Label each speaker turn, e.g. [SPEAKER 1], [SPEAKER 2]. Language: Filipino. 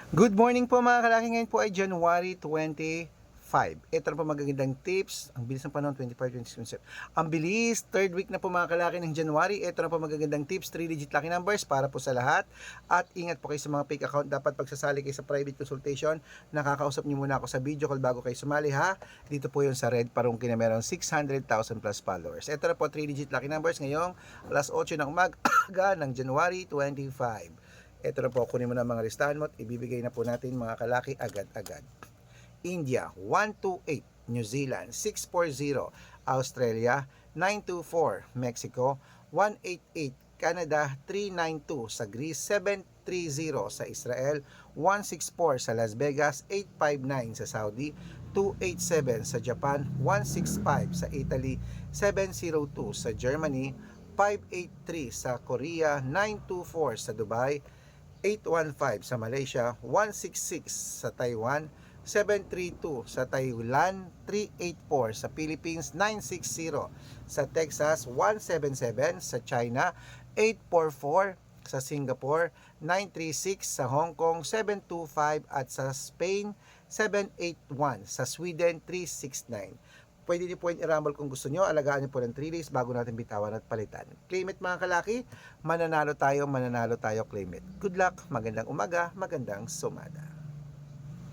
[SPEAKER 1] Good morning po mga kalaki. Ngayon po ay January 25. Ito na po magagandang tips. Ang bilis ng panahon, 25, 26, 27. Ang bilis, third week na po mga kalaki ng January. Ito na po magagandang tips, 3-digit lucky numbers para po sa lahat. At ingat po kayo sa mga fake account. Dapat pagsasali kayo sa private consultation, nakakausap niyo muna ako sa video call bago kayo sumali ha. Dito po yun sa Red Parungki na meron 600,000 plus followers. Ito na po 3-digit lucky numbers ngayong alas 8 ng umaga ng January 25. Ito na po, kunin mo na mga listahan mo at ibibigay na po natin mga kalaki agad-agad. India, 128. New Zealand, 640. Australia, 924. Mexico, 188. Canada, 392. Sa Greece, 730. Sa Israel, 164. Sa Las Vegas, 859. Sa Saudi, 287. Sa Japan, 165. Sa Italy, 702. Sa Germany, 583. Sa Korea, 924. Sa Dubai, 815 sa Malaysia, 166 sa Taiwan, 732 sa Thailand, 384 sa Philippines, 960 sa Texas, 177 sa China, 844 sa Singapore, 936 sa Hong Kong, 725 at sa Spain, 781 sa Sweden, 369. Pwede niyo po yung i-rumble kung gusto nyo. Alagaan niyo po ng 3 days bago natin bitawan at palitan. Claim it mga kalaki. Mananalo tayo, claim it. Good luck, magandang umaga, magandang sumada.